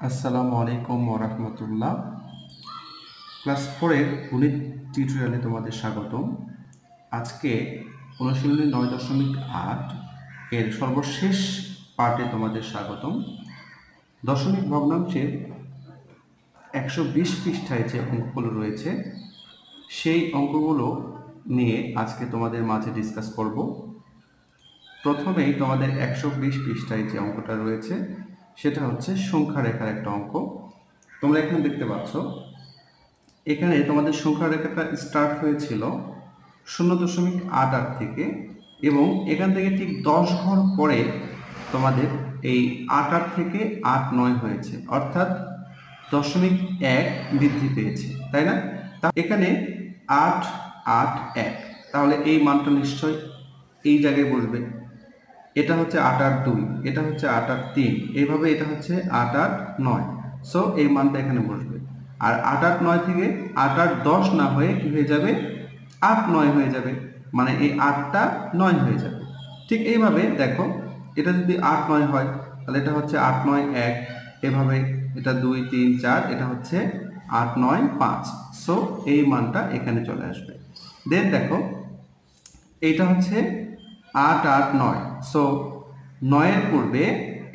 আসসালামু আলাইকুম ওরহমতুল্লাহ। ক্লাস 4-এর গণিত টিউটোরিয়ালে তোমাদের স্বাগতম। আজকে অনুশীলনী 9.8 এর সর্বশেষ পার্টে তোমাদের স্বাগতম। দশমিক ভগ্নাংশের 120 পৃষ্ঠায় যে অঙ্কগুলো রয়েছে সেই অঙ্কগুলো নিয়ে আজকে তোমাদের মাঝে ডিসকাস করব। প্রথমেই তোমাদের 120 পৃষ্ঠায় যে অঙ্কটা রয়েছে সেটা হচ্ছে সংখ্যা রেখার একটা অঙ্ক। তোমরা এখানে দেখতে পাচ্ছ, এখানে তোমাদের সংখ্যা রেখাটা স্টার্ট হয়েছিল 0.88 থেকে এবং এখান থেকে ঠিক 10 ঘর পরে তোমাদের এই 88 থেকে 89 হয়েছে, অর্থাৎ 0.1 বৃদ্ধি পেয়েছে, তাই না? এখানে 881, তাহলে এই মানটা নিশ্চয় এই জায়গায় বসবে। এটা হচ্ছে 882, এটা হচ্ছে 883, এইভাবে এটা হচ্ছে 889। সো এই মানটা এখানে বসবে। আর 889 থেকে 810 না হয়ে কি হয়ে যাবে, 89 হয়ে যাবে, মানে এই 8টা 9 হয়ে যাবে। ঠিক এইভাবে দেখো, এটা যদি 89 হয় তাহলে এটা হচ্ছে 891, এভাবে এটা 2 3 4, এটা হচ্ছে 895। সো এই মানটা এখানে চলে আসবে। দেন দেখো, এইটা হচ্ছে 889, সো 9-এর পূর্বে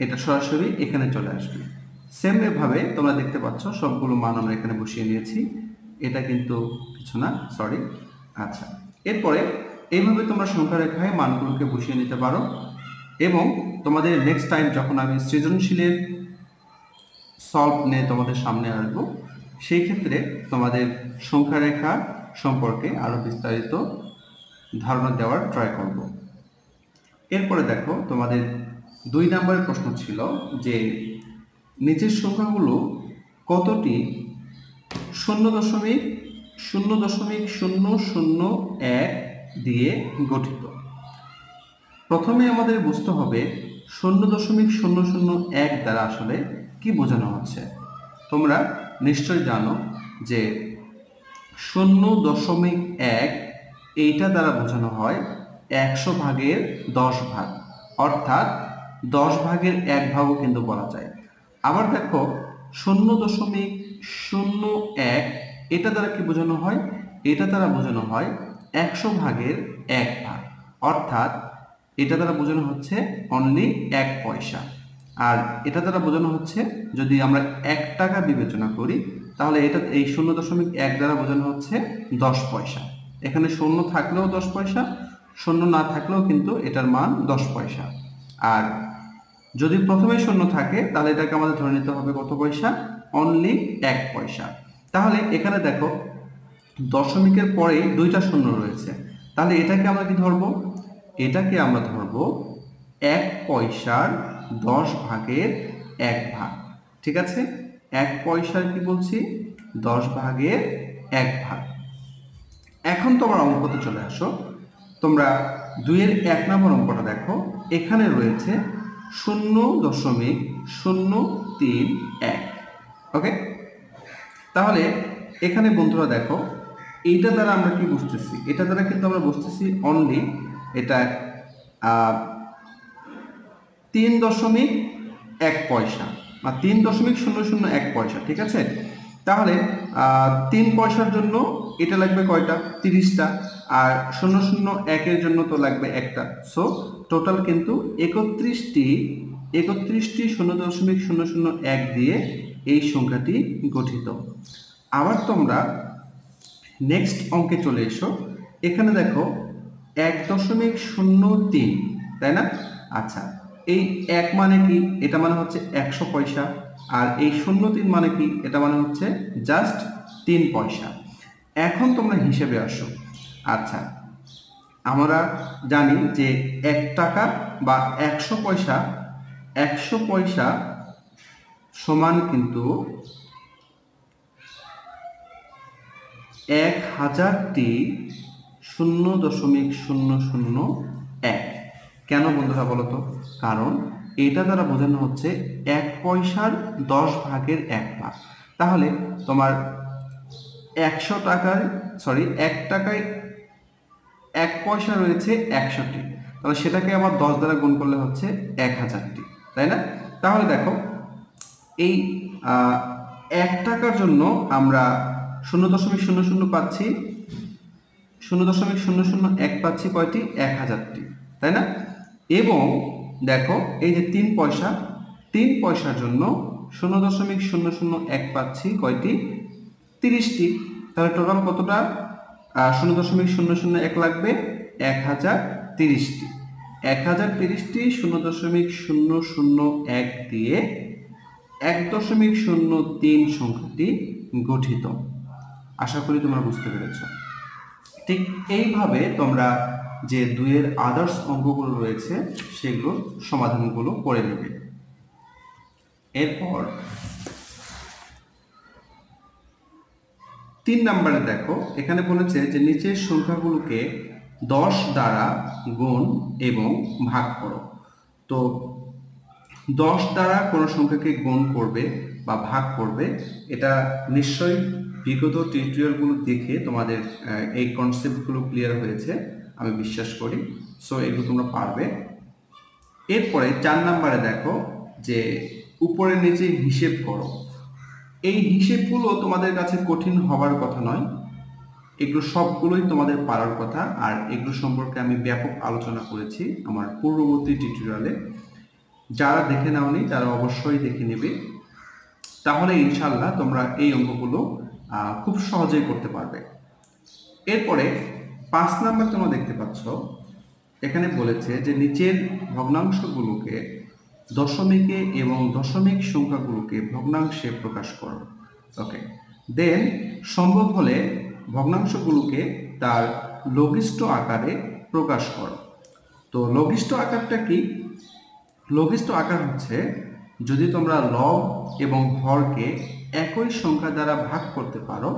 এটা সরাসরি এখানে চলে আসবে। সেম এভাবে তোমরা দেখতে পাচ্ছ সবগুলো মান আমরা এখানে বসিয়ে নিয়েছি, এটা কিন্তু কিছু না, সরি। আচ্ছা, এরপরে এইভাবে তোমরা সংখ্যা রেখায় মানগুলোকে বসিয়ে নিতে পারো এবং তোমাদের নেক্সট টাইম যখন আমি সৃজনশীলের সলভ নিয়ে তোমাদের সামনে আসবো, সেই ক্ষেত্রে তোমাদের সংখ্যা রেখা সম্পর্কে আরো বিস্তারিত ধারণা দেওয়ার ট্রাই করব। এরপরে দেখো, তোমাদের 2 নম্বরের প্রশ্ন ছিল যে নিচের সংখ্যাগুলো কতটি 0.00001 দিয়ে গঠিত। প্রথমে আমাদের বুঝতে হবে 0.001 দ্বারা আসলে কি বোঝানো হচ্ছে। তোমরা নিশ্চয় জানো যে 0.1 এইটা দ্বারা বোঝানো হয় 100 ভাগের 10 ভাগ, অর্থাৎ 10 ভাগের 1 ভাগও কিন্তু বলা যায়। আবার দেখো 0.01 এটা দ্বারা কি বোঝানো হয়, এটা দ্বারা বোঝানো হয় 100 ভাগের 1 ভাগ, অর্থাৎ এটা দ্বারা বোঝানো হচ্ছে অনলি 1 পয়সা। আর এটা দ্বারা বোঝানো হচ্ছে, যদি আমরা 1 টাকা বিবেচনা করি তাহলে এটা এই 0.1 দ্বারা বোঝানো হচ্ছে 10 পয়সা। এখানে শূন্য থাকলেও 10 পয়সা, শূন্য না থাকলেও কিন্তু এটার মান 10 পয়সা। আর যদি প্রথমে শূন্য থাকে তাহলে এটাকে আমাদের ধরে নিতে হবে কত পয়সা, অনলি 1 পয়সা। তাহলে এখানে দেখো দশমিকের পরে 2টা শূন্য রয়েছে, তাহলে এটাকে আমরা কি ধরবো, এটাকে আমরা ধরবো 1 পয়সার 10 ভাগের 1 ভাগ। ঠিক আছে, 1 পয়সার কি বলছি, 10 ভাগের 1 ভাগ। এখন তোমার অঙ্কতে চলে আসো। তোমরা 2-এর 1 নম্বর অঙ্কটা দেখো, এখানে রয়েছে 0.031। ওকে, তাহলে এখানে বন্ধুরা দেখো, এইটা দ্বারা আমরা কি বুঝতেছি, এটা দ্বারা কিন্তু আমরা বুঝতেছি অনলি এটা 3.1 পয়সা বা 3.001 পয়সা। ঠিক আছে, তাহলে 3 পয়সার জন্য এটা লাগবে কয়টা, 30টা, আর 0.01 জন্য তো লাগবে একটা। সো টোটাল কিন্তু 31টি 0.001 দিয়ে এই সংখ্যাটি গঠিত। আবার তোমরা নেক্সট অঙ্কে চলে এসো। এখানে দেখো 1.03, তাই না? আচ্ছা, এই 1 মানে কি, এটা মানে হচ্ছে 100 পয়সা, আর এই 0.3 মানে কি, এটা মানে হচ্ছে জাস্ট 3 পয়সা। এখন তোমরা হিসেবে আসো। আচ্ছা, আমরা জানি যে 1 টাকা বা 100 পয়সা, 100 পয়সা সমান কিন্তু 1000টি 0.001। কেন বন্ধুরা বলো তো? কারণ এটা দ্বারা বোঝানো হচ্ছে 1 পয়সার 10 ভাগের 1 ভাগ। তাহলে তোমার 100 টাকায়, সরি 1 টাকায় 1 পয়সা রয়েছে 100টি, তাহলে সেটাকে আবার 10 দ্বারা গুণ করলে হচ্ছে 1000টি, তাই না? তাহলে দেখো, এই 1 টাকার জন্য আমরা 0.00 পাচ্ছি, 0.001 পাচ্ছি কয়টি? 1000টি, তাই না? এবং দেখো এই যে 3 পয়সা, 3 পয়সার জন্য 0.001 পাচ্ছি কয়টি? 30টি। তাহলে টোটাল কতটা 0.001 লাগবে? 1030টি। 1030টি 0.001 দিয়ে 1.03 সংখ্যাটি গঠিত। আশা করি তোমরা বুঝতে পেরেছ। ঠিক এইভাবে তোমরা যে 2 এর আদার্স অঙ্কগুলো রয়েছে সেগুলোর সমাধানগুলো করে নেবে। এরপর 3 নম্বরে দেখো, এখানে বলেছে যে নিচের সংখ্যাগুলোকে 10 দ্বারা গুণ এবং ভাগ করো। তো 10 দ্বারা কোনো সংখ্যাকে গুণ করবে বা ভাগ করবে, এটা নিশ্চয়ই বিগত টিউটোরিয়ালগুলো দেখে তোমাদের এই কনসেপ্টগুলো ক্লিয়ার হয়েছে আমি বিশ্বাস করি। সো এগুলো তোমরা পারবে। এরপরে 4 নম্বরে দেখো যে উপরে নিচে হিসেব করো। এই হিসেবগুলো তোমাদের কাছে কঠিন হওয়ার কথা নয়, এগুলো সবগুলোই তোমাদের পারার কথা। আর এগুলো সম্পর্কে আমি ব্যাপক আলোচনা করেছি আমার পূর্ববর্তী টিউটোরিয়ালে। যারা দেখে নাওনি তারা অবশ্যই দেখে নেবে, তাহলে ইনশাল্লাহ তোমরা এই অঙ্কগুলো খুব সহজেই করতে পারবে। এরপরে 5 নম্বর তোমরা দেখতে পাচ্ছ, এখানে বলেছে যে নিচের ভগ্নাংশগুলোকে দশমিকে এবং দশমিক সংখ্যাগুলোকে ভগ্নাংশে প্রকাশ করো। ওকে, দেন সম্ভব হলে ভগ্নাংশগুলোকে তার লঘিষ্ঠ আকারে প্রকাশ করো। তো লঘিষ্ঠ আকারটা কি? লঘিষ্ঠ আকার হচ্ছে যদি তোমরা লব এবং হরকে একই সংখ্যা দ্বারা ভাগ করতে পারো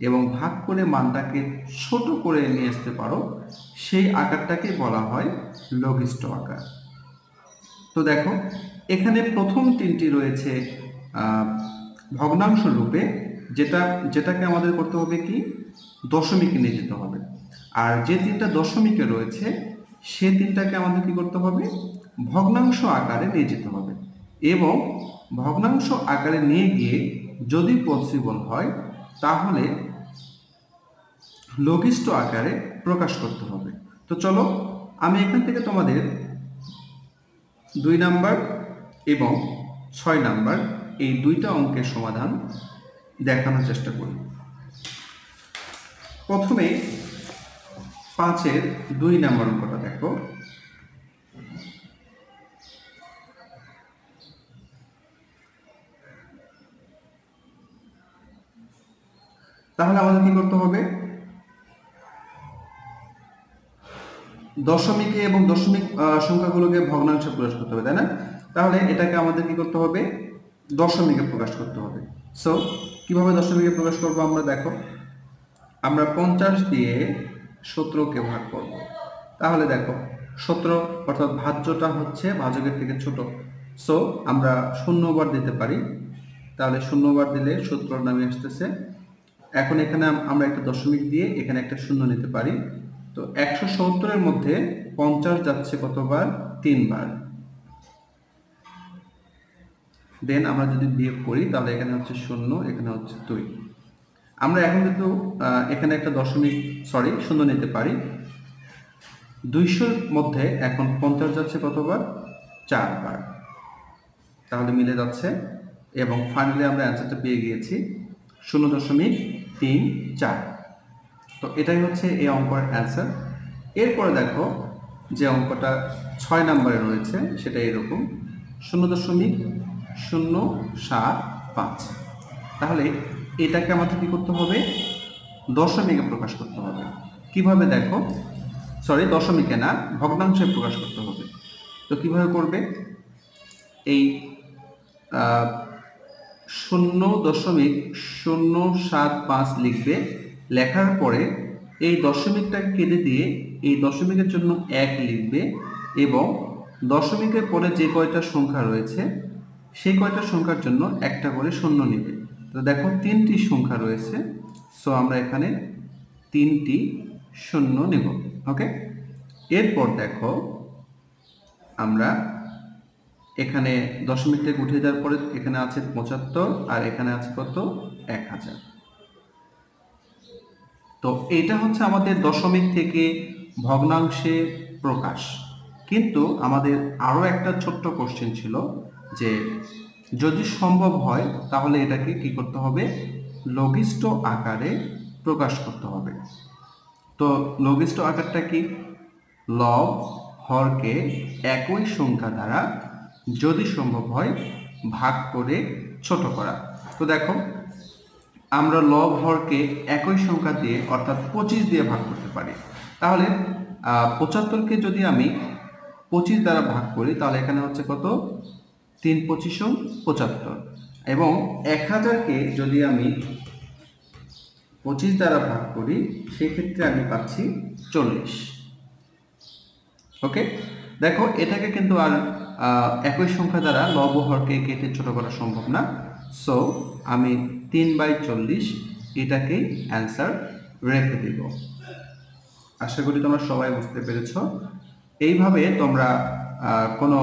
এবং ভাগ করে মানটাকে ছোট করে নিয়ে আসতে পারো, সেই আকারটাকে বলা হয় লঘিষ্ঠ আকার। তো দেখো এখানে প্রথম 3টি রয়েছে ভগ্নাংশ রূপে, যেটাকে আমাদের করতে হবে কি? দশমিকে নিয়ে যেতে হবে। আর যে 3টা দশমিকে রয়েছে সে 3টাকে আমাদের কি করতে হবে? ভগ্নাংশ আকারে নিয়ে যেতে হবে এবং ভগ্নাংশ আকারে নিয়ে গিয়ে যদি পসিবল হয় তাহলে লঘিষ্ঠ আকারে প্রকাশ করতে হবে। তো চলো আমি এখান থেকে তোমাদের 2 নাম্বার এবং 6 নাম্বার এই 2টা অঙ্কের সমাধান দেখানোর চেষ্টা করি। প্রথমে 5-এর 2 নাম্বার অঙ্কটা দেখো। তাহলে আমাদের কি করতে হবে? দশমিকে এবং দশমিক সংখ্যাগুলোকে ভগ্নাংশে প্রকাশ করতে হবে, তাই না? তাহলে এটাকে আমাদের কি করতে হবে? দশমিকে প্রকাশ করতে হবে। সো কিভাবে দশমিকে প্রকাশ করব আমরা? দেখো, আমরা 50 দিয়ে 17কে ভাগ করব। তাহলে দেখো 17 অর্থাৎ ভাজ্যটা হচ্ছে ভাজকের থেকে ছোট, সো আমরা 0 বার দিতে পারি। তাহলে 0 বার দিলে 17 নামে আসতেছে। এখন এখানে আমরা একটা দশমিক দিয়ে এখানে একটা শূন্য নিতে পারি। তো 170-এর মধ্যে 50 যাচ্ছে কতবার? 3 বার। দেন আমরা যদি বিয়োগ করি তাহলে এখানে হচ্ছে 0, এখানে হচ্ছে 2। আমরা এখন কিন্তু এখানে একটা শূন্য নিতে পারি। 200-র মধ্যে এখন 50 যাচ্ছে কতবার? 4 বার। তাহলে মিলে যাচ্ছে এবং ফাইনালি আমরা অ্যান্সারটা পেয়ে গিয়েছি 0.34। তো এটাই হচ্ছে এই অঙ্কের অ্যান্সার। এরপরে দেখো যে অঙ্কটা 6 নম্বরে রয়েছে সেটা এরকম 0.075। তাহলে এটাকে আমাদের কি করতে হবে? দশমিকে প্রকাশ করতে হবে। কিভাবে দেখো, দশমিকে না, ভগ্নাংশে প্রকাশ করতে হবে। তো কিভাবে করবে? এই 0.075 লিখবে, লেখার পরে এই দশমিকটাকে কেটে দিয়ে এই দশমিকের জন্য 1 লিখবে এবং দশমিকের পরে যে কয়টা সংখ্যা রয়েছে সেই কয়টা সংখ্যার জন্য একটা করে শূন্য নেবে। তো দেখো 3টি সংখ্যা রয়েছে, সো আমরা এখানে 3টি শূন্য নেব। ওকে, এরপর দেখো আমরা এখানে দশমিক থেকে উঠে যাওয়ার পরে এখানে আছে 75 আর এখানে আছে কত 1000। তো এটা হচ্ছে আমাদের দশমিক থেকে ভগ্নাংশে প্রকাশ। কিন্তু আমাদের আরো একটা ছোট্ট কোশ্চেন ছিল যে যদি সম্ভব হয় তাহলে এটাকে কি করতে হবে, লঘিষ্ঠ আকারে প্রকাশ করতে হবে। তো লঘিষ্ঠ আকারটা কি, লব হরকে একই সংখ্যা দ্বারা যদি সম্ভব হয় ভাগ করে ছোট করা। তো দেখো আমরা লব হরকে একই সংখ্যা দিয়ে অর্থাৎ 25 দিয়ে ভাগ করতে পারি। তাহলে 75কে যদি আমি 25 দ্বারা ভাগ করি তাহলে এখানে হচ্ছে কত, 3 25 75, এবং 1000কে যদি আমি 25 দ্বারা ভাগ করি সেক্ষেত্রে আমি পাচ্ছি 40। ওকে, দেখো এটাকে কিন্তু আর একই সংখ্যা দ্বারা লব ও হরকে কেটে ছোট করা সম্ভব না। সো আমি 3/40 এটাকেই অ্যান্সার রেখে দেব। আশা করি তোমরা সবাই বুঝতে পেরেছো। এইভাবে তোমরা কোনো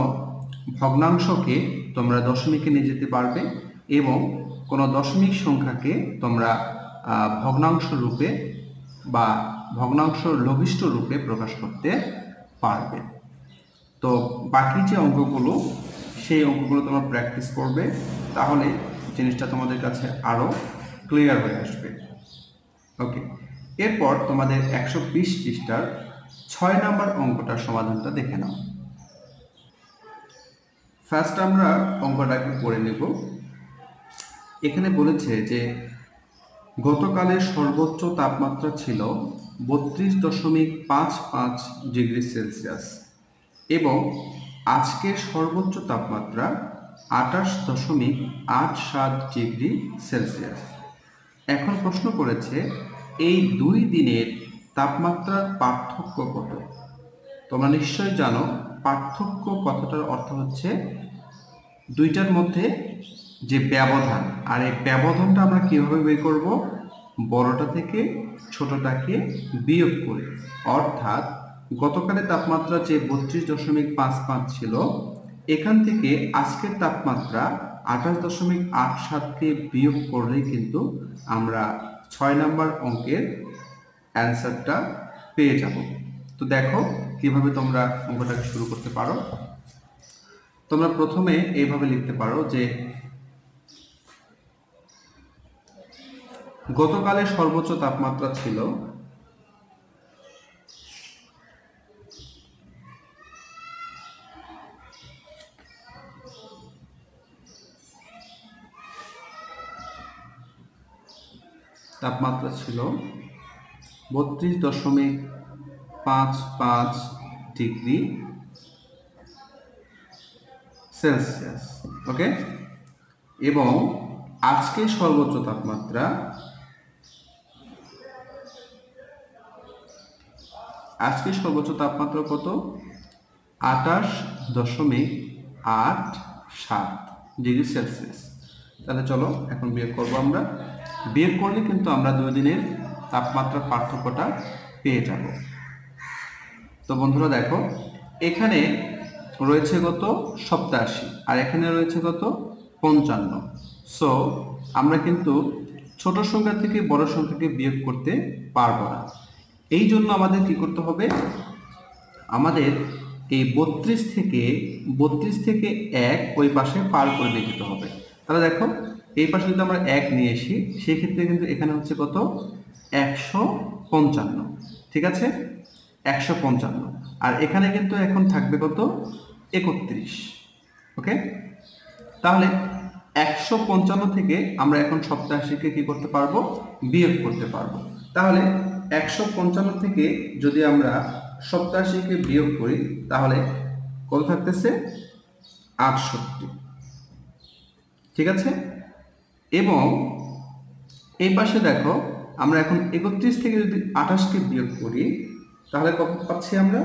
ভগ্নাংশকে তোমরা দশমিকে নিয়ে যেতে পারবে এবং কোনো দশমিক সংখ্যাকে তোমরা ভগ্নাংশ রূপে বা ভগ্নাংশ লঘিষ্ঠ রূপে প্রকাশ করতে পারবে। তো বাকি যে অঙ্কগুলো সেই অঙ্কগুলো তোমরা প্র্যাকটিস করবে, তাহলে জিনিসটা তোমাদের কাছে আরো ক্লিয়ার হয়ে আসবে। ওকে, এরপর তোমাদের 120 পৃষ্ঠার 6 নম্বর অঙ্কটার সমাধানটা দেখে নাও। ফার্স্ট আমরা অঙ্কটাকে পড়ে নেব। এখানে বলেছে যে গতকালের সর্বোচ্চ তাপমাত্রা ছিল 32.55 ডিগ্রি সেলসিয়াস এবং আজকের সর্বোচ্চ তাপমাত্রা 28.87 ডিগ্রি সেলসিয়াস। এখন প্রশ্ন করেছে এই দুই দিনের তাপমাত্রার পার্থক্য কত। তোমরা নিশ্চয়ই জানো পার্থক্য কথাটার অর্থ হচ্ছে দুইটার মধ্যে যে ব্যবধান, আর এই ব্যবধানটা আমরা কিভাবে বের করব, বড়টা থেকে ছোটটাকে বিয়োগ করে। অর্থাৎ গতকালের তাপমাত্রা যে 32.55 ছিল এখান থেকে আজকের তাপমাত্রা 28.87কে বিয়োগ করলেই কিন্তু আমরা 6 নম্বর অঙ্কের অ্যান্সারটা পেয়ে যাব। তো দেখো কিভাবে তোমরা অঙ্কটাকে শুরু করতে পারো। তোমরা প্রথমে এইভাবে লিখতে পারো যে গতকালের সর্বোচ্চ তাপমাত্রা ছিল তাপমাত্রা ছিল 32.55 ডিগ্রি সেলসিয়াস। ওকে, এবং আজকে সর্বোচ্চ তাপমাত্রা কত, 28.87 ডিগ্রি সেলসিয়াস। তাহলে চলো এখন বিয়োগ করবো আমরা। বিয়োগ করলে কিন্তু আমরা দুই দিনের তাপমাত্রার পার্থক্যটা পেয়ে যাব। তো বন্ধুরা দেখো এখানে রয়েছে কত 87 আর এখানে রয়েছে কত 55। সো আমরা কিন্তু ছোট সংখ্যা থেকে বড় সংখ্যাকে বিয়োগ করতে পারবো না। এই জন্য আমাদের কি করতে হবে, আমাদের এই 32 থেকে 1 ওই পাশে পার করে নিয়ে যেতে হবে। তাহলে দেখো এই পাশে যদি আমরা 1 নিয়ে আসি সেক্ষেত্রে কিন্তু এখানে হচ্ছে কত 155। ঠিক আছে, 155 আর এখানে কিন্তু এখন থাকবে কত 31। ওকে, তাহলে 155 থেকে আমরা এখন 87কে কি করতে পারবো, বিয়োগ করতে পারবো। তাহলে 155 থেকে যদি আমরা 87কে বিয়োগ করি তাহলে কত থাকতেছে 68। ঠিক আছে, এবং এই পাশে দেখো আমরা এখন 31 থেকে যদি 28কে বিয়োগ করি তাহলে কত পাচ্ছি আমরা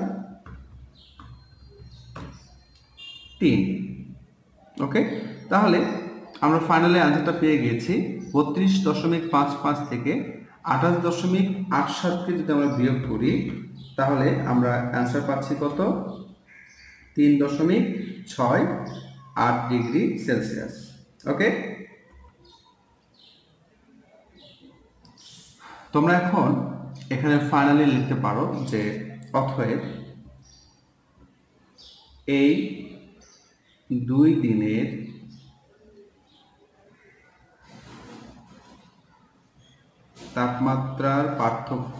3। ওকে, তাহলে আমরা ফাইনালি অ্যান্সারটা পেয়ে গিয়েছি 32.55 থেকে 28.87কে যদি আমরা বিয়োগ করি তাহলে আমরা অ্যান্সার পাচ্ছি কত 3.6 8 ডিগ্রি সেলসিয়াস। ওকে, তোমরা এখন এখানে ফাইনালি লিখতে পারো যে অতএব এই 2 দিনের তাপমাত্রার পার্থক্য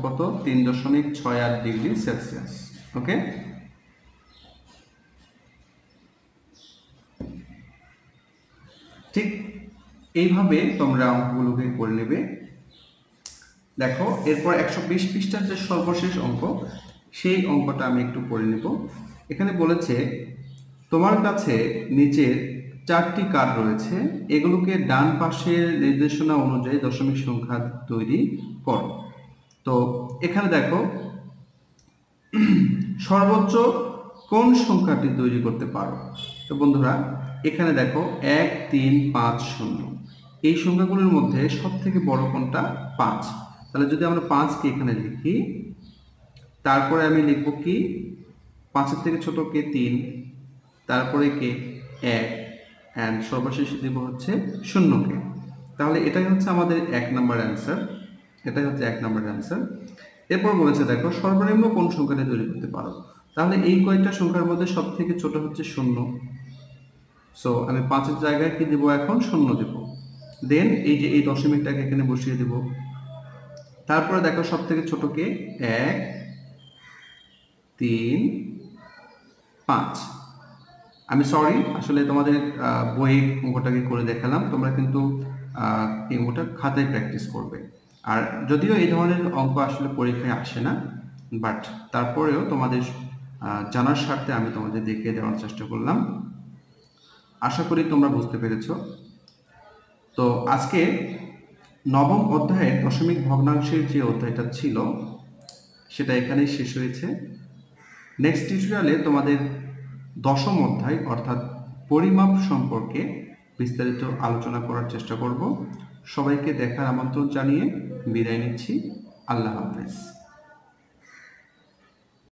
কত? 3.68 ডিগ্রি সেলসিয়াস। ওকে, ঠিক এইভাবে তোমরা অঙ্কগুলোকে করে নেবে। দেখো এরপর 120 পৃষ্ঠার যে সর্বশেষ অঙ্ক, সেই অঙ্কটা আমি একটু করে নেব। এখানে বলেছে তোমার কাছে নিচের 4টি কার্ড রয়েছে, এগুলোকে ডান পাশের নির্দেশনা অনুযায়ী দশমিক সংখ্যা তৈরি করো। তো এখানে দেখো সর্বোচ্চ কোন সংখ্যাটি তৈরি করতে পারো। তো বন্ধুরা এখানে দেখো 1 3 5 0, এই সংখ্যাগুলোর মধ্যে সব থেকে বড় কোনটা? 5। তাহলে যদি আমরা 5কে এখানে লিখি, তারপরে আমি লিখব কি 5-এর থেকে ছোট কে? 3, তারপরে কে? 1, এন্ড সর্বশেষে দেব হচ্ছে 0কে। তাহলে এটাই হচ্ছে আমাদের 1 নম্বর অ্যান্সার। এটাই হচ্ছে 1 নম্বর অ্যান্সার। এরপর বলেছে দেখো সর্বনিম্ন কোন সংখ্যাটি তৈরি করতে পারো। তাহলে এই কয়েকটা সংখ্যার মধ্যে সব থেকে ছোট হচ্ছে 0। সো আমি 5-এর জায়গায় কি দেব? এখন 0 দেব। দেন এই যে এই দশমিকটাকে এখানে বসিয়ে দেব। তারপরে দেখো সব থেকে ছোট কে? 1 3 5। আমি সরি, আসলে তোমাদের বইয়ে অঙ্কটাকে করে দেখালাম, তোমরা কিন্তু এই অঙ্কটা খাতায় প্র্যাকটিস করবে। আর যদিও এই ধরনের অঙ্ক আসলে পরীক্ষায় আসে না, বাট তারপরেও তোমাদের জানার স্বার্থে আমি তোমাদের দেখিয়ে দেওয়ার চেষ্টা করলাম। আশা করি তোমরা বুঝতে পেরেছো। তো আজকে নবম অধ্যায়ের দশমিক ভগ্নাংশের যে অধ্যায়টা ছিল সেটা এখানেই শেষ হয়েছে। নেক্সট টিউটোরিয়ালে তোমাদের দশম অধ্যায় অর্থাৎ পরিমাপ সম্পর্কে বিস্তারিত আলোচনা করার চেষ্টা করব। সবাইকে দেখার আমন্ত্রণ জানিয়ে বিদায় নিচ্ছি। আল্লাহ হাফেজ।